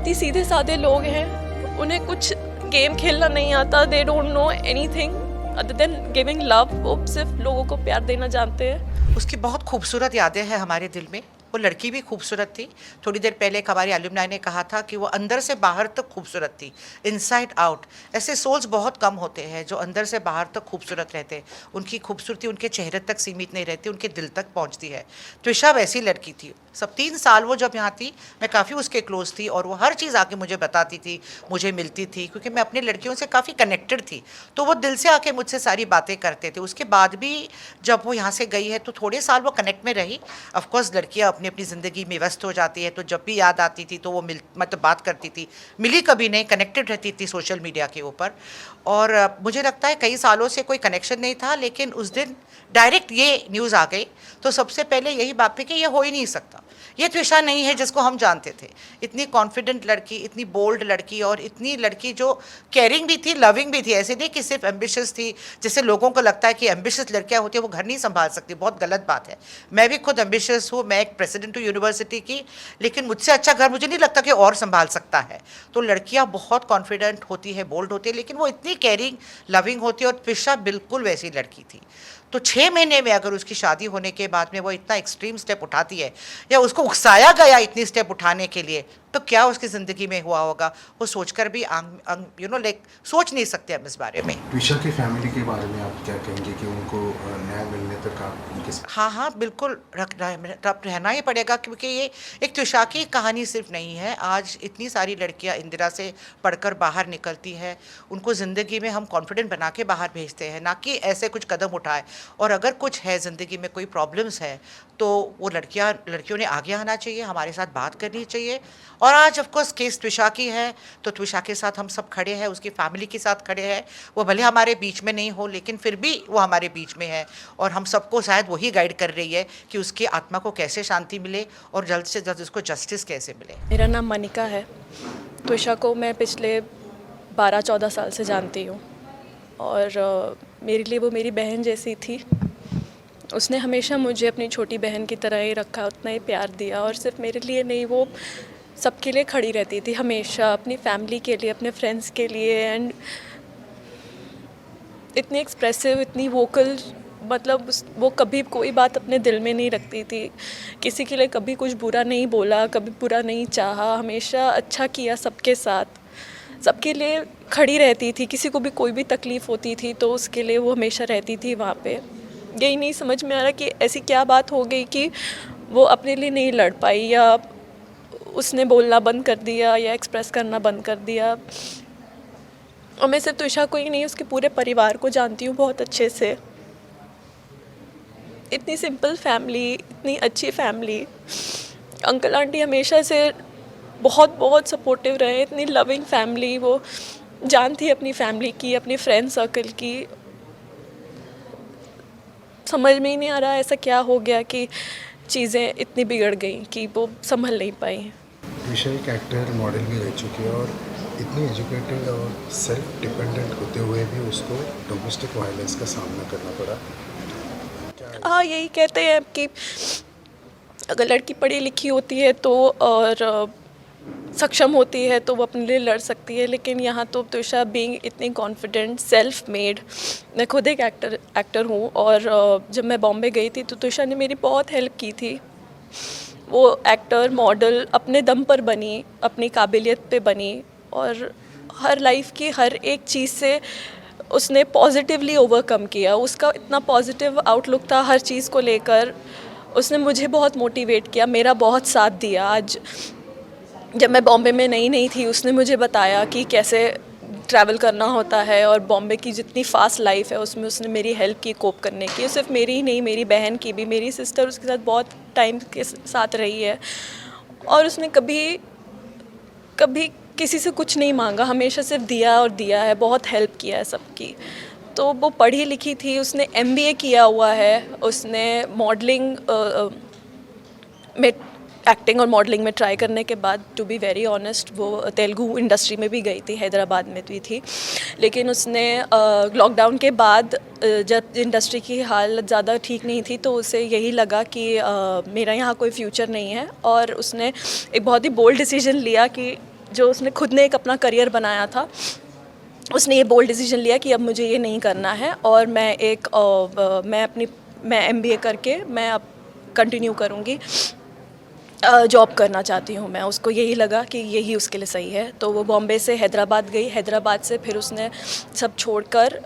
बहुत ही सीधे साधे लोग हैं, उन्हें कुछ गेम खेलना नहीं आता, they don't know anything other than giving love. वो सिर्फ लोगों को प्यार देना जानते हैं। उसकी बहुत खूबसूरत यादें हैं हमारे दिल में। वो लड़की भी खूबसूरत थी। थोड़ी देर पहले एक हमारे एल्युमनाई ने कहा था कि वो अंदर से बाहर तक खूबसूरत थी, इनसाइड आउट। ऐसे सोल्स बहुत कम होते हैं जो अंदर से बाहर तक खूबसूरत रहते हैं। उनकी खूबसूरती उनके चेहरे तक सीमित नहीं रहती, उनके दिल तक पहुंचती है। त्विषा वैसी लड़की थी। सब 3 साल वो जब यहाँ थी, मैं काफ़ी उसके क्लोज थी और वो हर चीज़ आके मुझे बताती थी, मुझे मिलती थी, क्योंकि मैं अपनी लड़कियों से काफ़ी कनेक्टेड थी। तो वो दिल से आके मुझसे सारी बातें करते थे। उसके बाद भी जब वो यहाँ से गई है तो थोड़े साल वो कनेक्ट में रही। ऑफकोर्स लड़कियाँ अपनी अपनी ज़िंदगी में व्यस्त हो जाती है, तो जब भी याद आती थी तो वो मतलब बात करती थी। मिली कभी नहीं, कनेक्टेड रहती थी सोशल मीडिया के ऊपर। और मुझे लगता है कई सालों से कोई कनेक्शन नहीं था, लेकिन उस दिन डायरेक्ट ये न्यूज़ आ गई तो सबसे पहले यही बात थी कि ये हो ही नहीं सकता। ये त्विषा नहीं है जिसको हम जानते थे। इतनी कॉन्फिडेंट लड़की, इतनी बोल्ड लड़की, और इतनी लड़की जो केयरिंग भी थी, लविंग भी थी। ऐसे नहीं कि सिर्फ एम्बिशियस थी। जैसे लोगों को लगता है कि एम्बिशियस लड़कियां होती है वो घर नहीं संभाल सकती, बहुत गलत बात है। मैं भी खुद एम्बिशियस हूँ, मैं एक प्रेसिडेंट हूँ यूनिवर्सिटी की, लेकिन मुझसे अच्छा घर मुझे नहीं लगता कि और संभाल सकता है। तो लड़कियाँ बहुत कॉन्फिडेंट होती है, बोल्ड होती है, लेकिन वो इतनी केयरिंग, लविंग होती है। और त्विषा बिल्कुल वैसी लड़की थी। तो 6 महीने में अगर उसकी शादी होने के बाद में वो इतना एक्सट्रीम स्टेप उठाती है, या उसको उकसाया गया इतनी स्टेप उठाने के लिए, तो क्या उसकी ज़िंदगी में हुआ होगा, वो सोचकर भी लाइक सोच नहीं सकते हम इस बारे में। त्विषा की फैमिली के बारे में आप क्या कहेंगे कि उनको न्याय मिलने तक आप उनके साथ? हाँ हाँ, बिल्कुल रहना ही पड़ेगा, क्योंकि ये एक त्विषा की कहानी सिर्फ नहीं है। आज इतनी सारी लड़कियां इंदिरा से पढ़कर बाहर निकलती हैं, उनको ज़िंदगी में हम कॉन्फिडेंट बना के बाहर भेजते हैं, ना कि ऐसे कुछ कदम उठाए। और अगर कुछ है ज़िंदगी में, कोई प्रॉब्लम्स है, तो वो लड़कियों ने आगे आना चाहिए, हमारे साथ बात करनी चाहिए। और आज ऑफकोर्स केस त्विषा की है, तो त्विषा के साथ हम सब खड़े हैं, उसकी फैमिली के साथ खड़े हैं। वो भले हमारे बीच में नहीं हो, लेकिन फिर भी वो हमारे बीच में है, और हम सबको शायद वही गाइड कर रही है कि उसकी आत्मा को कैसे शांति मिले और जल्द से जल्द उसको जस्टिस कैसे मिले। मेरा नाम मनिका है। त्विषा को मैं पिछले 12-14 साल से जानती हूँ, और मेरे लिए वो मेरी बहन जैसी थी। उसने हमेशा मुझे अपनी छोटी बहन की तरह ही रखा, उतना ही प्यार दिया, और सिर्फ मेरे लिए नहीं, वो सबके लिए खड़ी रहती थी हमेशा, अपनी फैमिली के लिए, अपने फ्रेंड्स के लिए। एंड इतनी एक्सप्रेसिव, इतनी वोकल, मतलब वो कभी कोई बात अपने दिल में नहीं रखती थी। किसी के लिए कभी कुछ बुरा नहीं बोला, कभी बुरा नहीं चाहा, हमेशा अच्छा किया सबके साथ, सबके लिए खड़ी रहती थी। किसी को भी कोई भी तकलीफ़ होती थी तो उसके लिए वो हमेशा रहती थी वहाँ पे। यही नहीं समझ में आ रहा कि ऐसी क्या बात हो गई कि वो अपने लिए नहीं लड़ पाई, या उसने बोलना बंद कर दिया, या एक्सप्रेस करना बंद कर दिया। और मैं सिर्फ त्विषा को ही नहीं, उसके पूरे परिवार को जानती हूँ बहुत अच्छे से। इतनी सिंपल फैमिली, इतनी अच्छी फैमिली, अंकल आंटी हमेशा से बहुत बहुत सपोर्टिव रहे, इतनी लविंग फैमिली। वो जानती है अपनी फैमिली की, अपनी फ्रेंड सर्कल की। समझ में ही नहीं आ रहा ऐसा क्या हो गया कि चीज़ें इतनी बिगड़ गई कि वो संभल नहीं पाई। त्विषा एक एक्टर, मॉडल भी रह चुकी है, और इतनी एजुकेटेड और सेल्फ डिपेंडेंट होते हुए भी उसको डोमेस्टिक वायलेंस का सामना करना पड़ा। हाँ, यही कहते हैं कि अगर लड़की पढ़ी लिखी होती है तो, और सक्षम होती है तो वो अपने लिए लड़ सकती है, लेकिन यहाँ तो त्विषा बीइंग इतनी कॉन्फिडेंट, सेल्फ मेड। मैं खुद एक एक्टर हूँ, और जब मैं बॉम्बे गई थी तो त्विषा ने मेरी बहुत हेल्प की थी। वो एक्टर, मॉडल अपने दम पर बनी, अपनी काबिलियत पे बनी, और हर लाइफ की हर एक चीज़ से उसने पॉजिटिवली ओवरकम किया। उसका इतना पॉजिटिव आउटलुक था हर चीज़ को लेकर। उसने मुझे बहुत मोटिवेट किया, मेरा बहुत साथ दिया। आज जब मैं बॉम्बे में नई थी, उसने मुझे बताया कि कैसे ट्रैवल करना होता है, और बॉम्बे की जितनी फ़ास्ट लाइफ है उसमें उसने मेरी हेल्प की कोप करने की। सिर्फ मेरी ही नहीं, मेरी बहन की भी। मेरी सिस्टर उसके साथ बहुत टाइम के साथ रही है, और उसने कभी कभी किसी से कुछ नहीं मांगा, हमेशा सिर्फ दिया और दिया है। बहुत हेल्प किया है सबकी। तो वो पढ़ी लिखी थी, उसने MBA किया हुआ है, उसने मॉडलिंग में, एक्टिंग और मॉडलिंग में ट्राई करने के बाद, टू बी वेरी ऑनेस्ट, वो तेलुगु इंडस्ट्री में भी गई थी, हैदराबाद में भी थी। लेकिन उसने लॉकडाउन के बाद, जब इंडस्ट्री की हालत ज़्यादा ठीक नहीं थी, तो उसे यही लगा कि मेरा यहाँ कोई फ्यूचर नहीं है, और उसने एक बहुत ही बोल्ड डिसीजन लिया कि जो उसने खुद ने एक अपना करियर बनाया था, उसने ये बोल्ड डिसीजन लिया कि अब मुझे ये नहीं करना है और मैं एमबीए करके मैं अब कंटिन्यू करूँगी, जॉब करना चाहती हूँ मैं। उसको यही लगा कि यही उसके लिए सही है, तो वो बॉम्बे से हैदराबाद गई। हैदराबाद से फिर उसने सब छोड़कर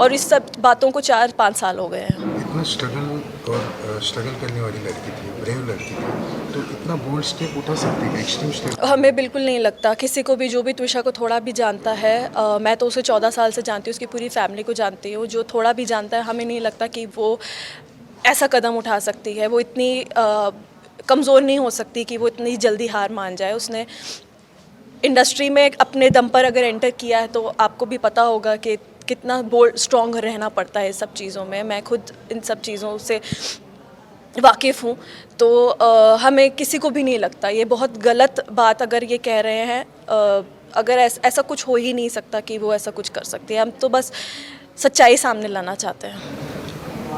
और इस सब बातों को 4-5 साल हो गए हैं। इतना स्ट्रगल करने वाली लड़की थी, ब्रेव लड़की थी, तो इतना बोल्ड स्टेप उठा सकती है, एक्सट्रीम स्टेप। हमें बिल्कुल नहीं लगता, किसी को भी जो भी त्विषा को थोड़ा भी जानता है, मैं तो उसे 14 साल से जानती हूँ, उसकी पूरी फैमिली को जानती हूँ, जो थोड़ा भी जानता है, हमें नहीं लगता कि वो ऐसा कदम उठा सकती है। वो इतनी कमज़ोर नहीं हो सकती कि वो इतनी जल्दी हार मान जाए। उसने इंडस्ट्री में अपने दम पर अगर एंटर किया है तो आपको भी पता होगा कि कितना बोल्ड स्ट्रॉन्ग रहना पड़ता है सब चीज़ों में। मैं खुद इन सब चीज़ों से वाकिफ़ हूँ, तो हमें किसी को भी नहीं लगता ये बहुत गलत बात अगर ये कह रहे हैं। अगर ऐसा कुछ हो ही नहीं सकता कि वो ऐसा कुछ कर सकती है। हम तो बस सच्चाई सामने लाना चाहते हैं।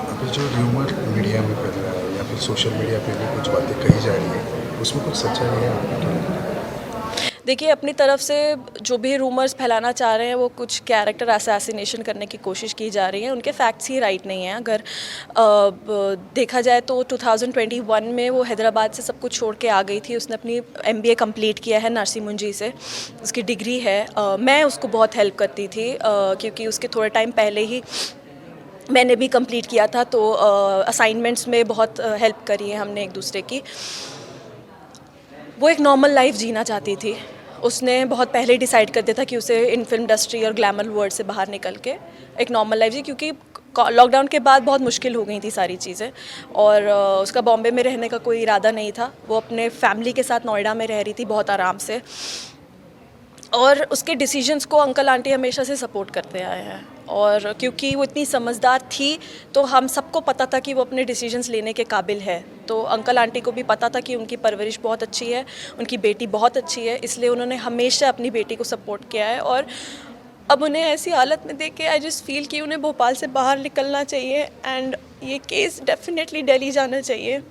अभी जो र्यूमर मीडिया में फैल रहा है या फिर सोशल मीडिया पे भी कुछ बातें कही जा रही है, उसमें कुछ सच्चाई है आपको क्या लगता है? देखिए, अपनी तरफ से जो भी रूमर्स फैलाना चाह रहे हैं वो कुछ कैरेक्टर असैसिनेशन करने की कोशिश की जा रही है। उनके फैक्ट्स ही राइट नहीं हैं। अगर देखा जाए तो 2021 में वो हैदराबाद से सब कुछ छोड़ के आ गई थी। उसने अपनी एमबीए कंप्लीट किया है नरसी मुंजी से, उसकी डिग्री है। मैं उसको बहुत हेल्प करती थी क्योंकि उसके थोड़े टाइम पहले ही मैंने भी कंप्लीट किया था, तो असाइनमेंट्स में बहुत हेल्प करी है हमने एक दूसरे की। वो एक नॉर्मल लाइफ जीना चाहती थी। उसने बहुत पहले डिसाइड कर दिया था कि उसे इन फिल्म इंडस्ट्री और ग्लैमर वर्ल्ड से बाहर निकल के एक नॉर्मल लाइफ जी, क्योंकि लॉकडाउन के बाद बहुत मुश्किल हो गई थी सारी चीज़ें, और उसका बॉम्बे में रहने का कोई इरादा नहीं था। वो अपने फैमिली के साथ नोएडा में रह रही थी बहुत आराम से, और उसके डिसीजंस को अंकल आंटी हमेशा से सपोर्ट करते आए हैं। और क्योंकि वो इतनी समझदार थी तो हम सबको पता था कि वो अपने डिसीजंस लेने के काबिल है। तो अंकल आंटी को भी पता था कि उनकी परवरिश बहुत अच्छी है, उनकी बेटी बहुत अच्छी है, इसलिए उन्होंने हमेशा अपनी बेटी को सपोर्ट किया है। और अब उन्हें ऐसी हालत में देख के आई जस्ट फील कि उन्हें भोपाल से बाहर निकलना चाहिए एंड ये केस डेफिनेटली दिल्ली जाना चाहिए।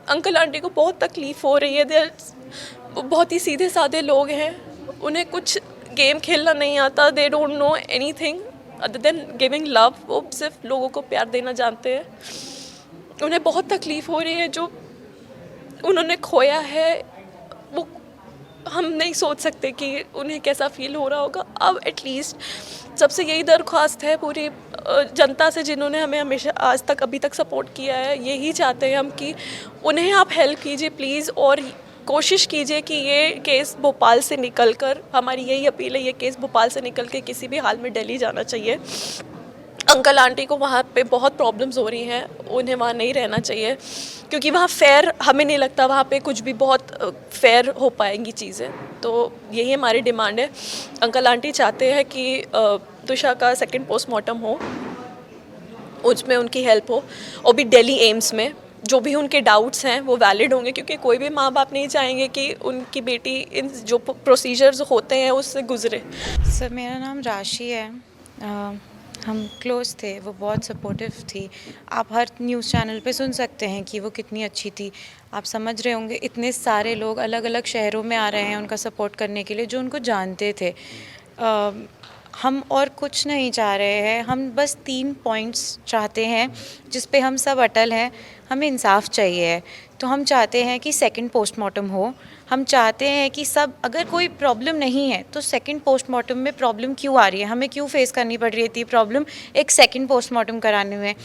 अंकल आंटी को बहुत तकलीफ़ हो रही है। वो बहुत ही सीधे साधे लोग हैं, उन्हें कुछ गेम खेलना नहीं आता। They don't know anything other than giving love. वो सिर्फ लोगों को प्यार देना जानते हैं। उन्हें बहुत तकलीफ़ हो रही है, जो उन्होंने खोया है वो हम नहीं सोच सकते कि उन्हें कैसा फील हो रहा होगा। अब एटलीस्ट सबसे यही दरख्वास्त है पूरी जनता से, जिन्होंने हमें हमेशा आज तक अभी तक सपोर्ट किया है, यही चाहते हैं हम कि उन्हें आप हेल्प कीजिए प्लीज़, और कोशिश कीजिए कि ये केस भोपाल से निकल कर, हमारी यही अपील है, ये केस भोपाल से निकल के किसी भी हाल में दिल्ली जाना चाहिए। अंकल आंटी को वहाँ पे बहुत प्रॉब्लम्स हो रही हैं, उन्हें वहाँ नहीं रहना चाहिए, क्योंकि वहाँ फेयर, हमें नहीं लगता वहाँ पे कुछ भी बहुत फेयर हो पाएंगी चीज़ें। तो यही हमारी डिमांड है। अंकल आंटी चाहते हैं कि तुषा का सेकंड पोस्टमार्टम हो, उसमें उनकी हेल्प हो, और भी दिल्ली एम्स में जो भी उनके डाउट्स हैं वो वैलिड होंगे, क्योंकि कोई भी माँ बाप नहीं चाहेंगे कि उनकी बेटी इन जो प्रोसीजर्स होते हैं उससे गुजरे। सर, मेरा नाम राशि है। हम क्लोज थे, वो बहुत सपोर्टिव थी। आप हर न्यूज़ चैनल पे सुन सकते हैं कि वो कितनी अच्छी थी। आप समझ रहे होंगे, इतने सारे लोग अलग अलग शहरों में आ रहे हैं उनका सपोर्ट करने के लिए, जो उनको जानते थे। हम और कुछ नहीं चाह रहे हैं, हम बस 3 पॉइंट्स चाहते हैं जिस पे हम सब अटल हैं। हमें इंसाफ चाहिए है, तो हम चाहते हैं कि सेकंड पोस्टमार्टम हो। हम चाहते हैं कि सब, अगर कोई प्रॉब्लम नहीं है तो सेकंड पोस्टमार्टम में प्रॉब्लम क्यों आ रही है, हमें क्यों फेस करनी पड़ रही थी प्रॉब्लम एक सेकंड पोस्टमार्टम कराने में।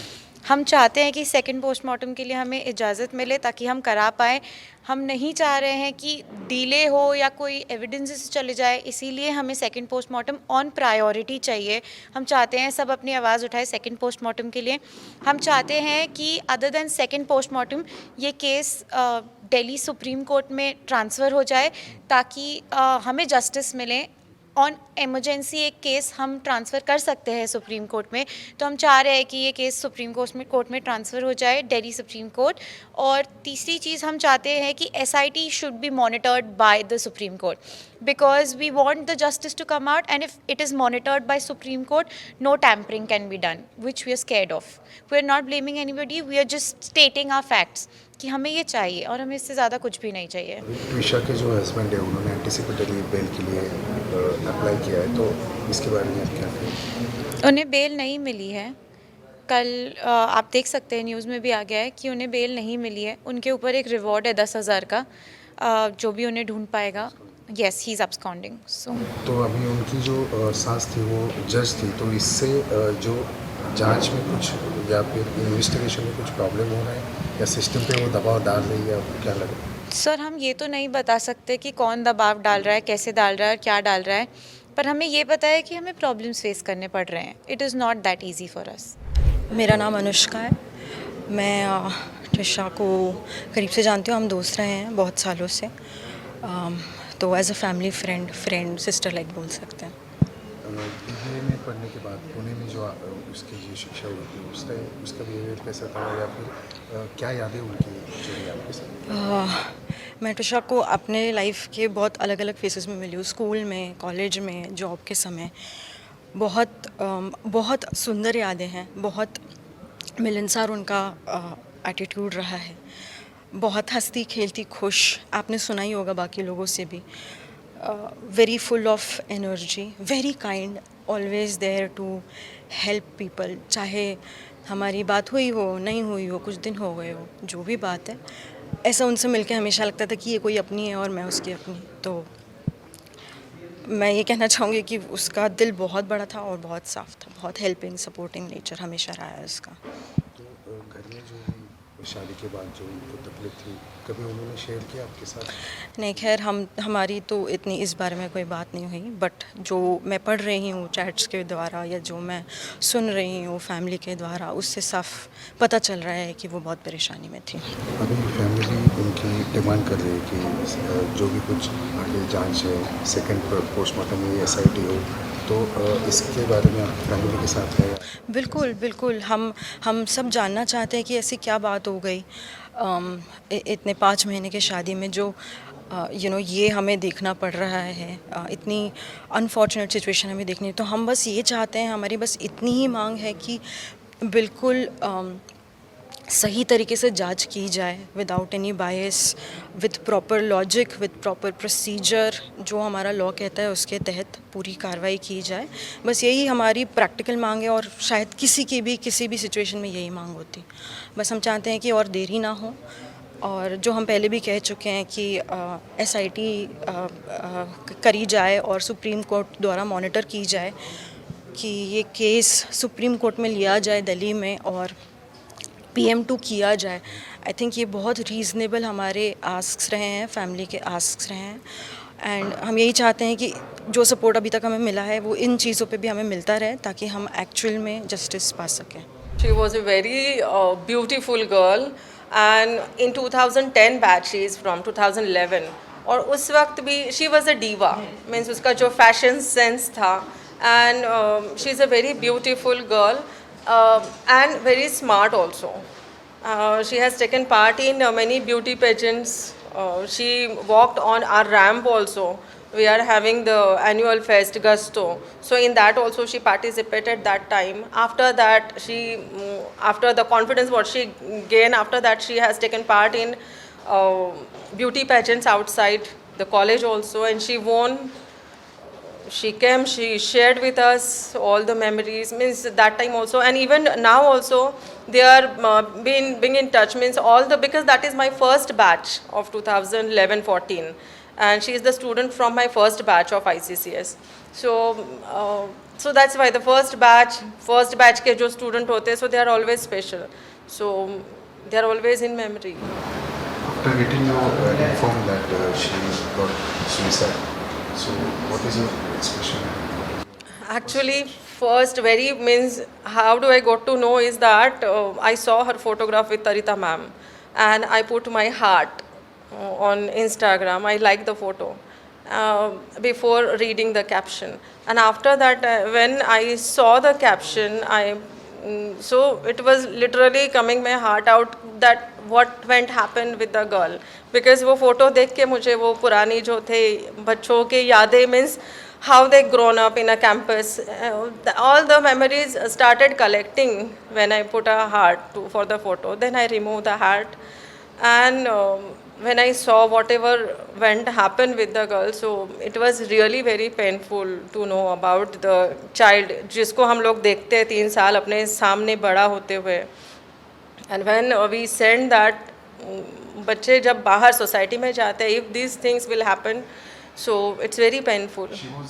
हम चाहते हैं कि सेकंड पोस्टमार्टम के लिए हमें इजाज़त मिले ताकि हम करा पाएँ। हम नहीं चाह रहे हैं कि डिले हो या कोई एविडेंसेस चले जाए, इसीलिए हमें सेकंड पोस्टमार्टम ऑन प्रायोरिटी चाहिए। हम चाहते हैं सब अपनी आवाज़ उठाए सेकंड पोस्टमार्टम के लिए। हम चाहते हैं कि अदर देन सेकंड पोस्टमार्टम ये केस दिल्ली सुप्रीम कोर्ट में ट्रांसफ़र हो जाए, ताकि हमें जस्टिस मिले। ऑन इमरजेंसी एक केस हम ट्रांसफ़र कर सकते हैं सुप्रीम कोर्ट में, तो हम चाह रहे हैं कि ये केस सुप्रीम कोर्ट में ट्रांसफ़र हो जाए, दिल्ली सुप्रीम कोर्ट। और तीसरी चीज़ हम चाहते हैं कि SIT should be monitored by the supreme court, because we want the justice to come out, and if it is monitored by Supreme Court, no tampering can be done, which we are scared of. We are not blaming anybody, we are just stating our facts कि हमें ये चाहिए और हमें इससे ज़्यादा कुछ भी नहीं चाहिए। अभी ट्विशा के जो हस्बैंड है उन्होंने एंटिसिपेटरी बेल के लिए अप्लाई किया है, तो इसके बारे में आप क्या कहें? उन्हें बेल नहीं मिली है। कल आप देख सकते हैं न्यूज़ में भी आ गया है कि उन्हें बेल नहीं मिली है। उनके ऊपर एक रिवॉर्ड है 10,000 का, जो भी उन्हें ढूँढ पाएगा। Yes, he is absconding. So तो अभी उनकी जो सास थी वो जज थी, तो इससे जो जांच में कुछ या फिर इन्वेस्टिगेशन में कुछ प्रॉब्लम हो रहा है या सिस्टम पे वो दबाव डाल रही है, आपको क्या लग रहा है? सर, हम ये तो नहीं बता सकते कि कौन दबाव डाल रहा है, कैसे डाल रहा है और क्या डाल रहा है, पर हमें ये पता है कि हमें प्रॉब्लम्स फेस करने पड़ रहे हैं। It is not that easy for us. मेरा नाम अनुष्का है। मैं ट्रिशा को करीब से जानती हूँ, हम दोस्त रहे हैं बहुत सालों से। तो as a family friend sister like बोल सकते हैं। बीबीए में पढ़ने के बाद पुणे में जो उसकी जो शिक्षा हुई थी उस टाइम उसका बिहेवियर कैसा था, या फिर क्या यादें उनकी जुड़ी आपके साथ? मैं ट्रिशा को अपने लाइफ के बहुत अलग अलग फेसेस में मिली हूँ, स्कूल में, कॉलेज में, जॉब के समय। बहुत सुंदर यादें हैं, बहुत मिलनसार उनका एटीट्यूड रहा है, बहुत हंसती खेलती खुश, आपने सुना ही होगा बाकी लोगों से भी। Very full of energy, very kind, always there to help people. चाहे हमारी बात हुई हो, नहीं हुई हो, कुछ दिन हो गए हो, जो भी बात है, ऐसा उनसे मिलके हमेशा लगता था कि ये कोई अपनी है और मैं उसकी अपनी। तो मैं ये कहना चाहूँगी कि उसका दिल बहुत बड़ा था और बहुत साफ था, बहुत हेल्पिंग सपोर्टिंग नेचर हमेशा रहा है उसका। तो घर में जो भी शादी के बाद जो उनको तकलीफ थी, कभी उन्होंने शेयर किया आपके साथ? नहीं, खैर हमारी तो इतनी इस बारे में कोई बात नहीं हुई, बट जो मैं पढ़ रही हूँ चैट्स के द्वारा या जो मैं सुन रही हूँ फैमिली के द्वारा, उससे साफ पता चल रहा है कि वो बहुत परेशानी में थी। अभी फैमिली उनकी डिमांड कर रही है कि जो भी कुछ आगे जांच है, सेकंड पोस्टमार्टम में SIT हो, तो इसके बारे में आप फैमिली के साथ है? बिल्कुल बिल्कुल, हम सब जानना चाहते हैं कि ऐसी क्या बात हो गई इतने 5 महीने की शादी में, जो ये हमें देखना पड़ रहा है। इतनी अनफॉर्चुनेट सिचुएशन हमें देखनी है। तो हम बस ये चाहते हैं, हमारी बस इतनी ही मांग है कि बिल्कुल सही तरीके से जांच की जाए, without any bias, with proper logic, with proper procedure, जो हमारा लॉ कहता है उसके तहत पूरी कार्रवाई की जाए। बस यही हमारी प्रैक्टिकल मांग है, और शायद किसी भी सिचुएशन में यही मांग होती। बस हम चाहते हैं कि और देरी ना हो, और जो हम पहले भी कह चुके हैं कि SIT करी जाए और सुप्रीम कोर्ट द्वारा मॉनिटर की जाए कि ये केस सुप्रीम कोर्ट में लिया जाए दिल्ली में, और PM2 किया जाए। आई थिंक ये बहुत रीज़नेबल हमारे आस्क्स रहे हैं, फैमिली के आस्क्स रहे हैं, एंड हम यही चाहते हैं कि जो सपोर्ट अभी तक हमें मिला है वो इन चीज़ों पे भी हमें मिलता रहे, ताकि हम एक्चुअल में जस्टिस पा सकें। She was a very beautiful girl, and in 2010 batch she is from 2011, और उस वक्त भी she was a diva, means उसका जो fashion sense था, and she is a very beautiful girl and very smart also. She has taken part in many beauty pageants. She walked on our ramp also. We are having the annual fest Gusto, so in that also she participated that time. After that after the confidence what she gained, after that she has taken part in beauty pageants outside the college also, and she won. She came, she shared with us all the memories, means that time also, and even now also they are being in touch, means all the, because that is my first batch of 2011-14, and she is the student from my first batch of ICCS. So that's why the first batch के जो student होते हैं, so they are always special, so they are always in memory. After getting you informed that she got suicide, so what is your expression? Actually, first very means how do I got to know is that I saw her photograph with Tarita ma'am, and I put my heart on Instagram. I liked the photo before reading the caption, and after that when I saw the caption, so it was literally coming my heart out that what went happen with the girl, because वो photo देख के मुझे वो पुरानी जो थे बच्चों की यादें, means how they grown up in a campus, all the memories started collecting when I put a heart for the photo. Then I removed the heart. and when I saw whatever went happen with the girl, so it was really very painful to know about the child जिसको हम लोग देखते हैं 3 साल अपने सामने बड़ा होते हुए, and when we send that बच्चे जब बाहर सोसाइटी में जाते हैं, if these things will happen, so it's very painful.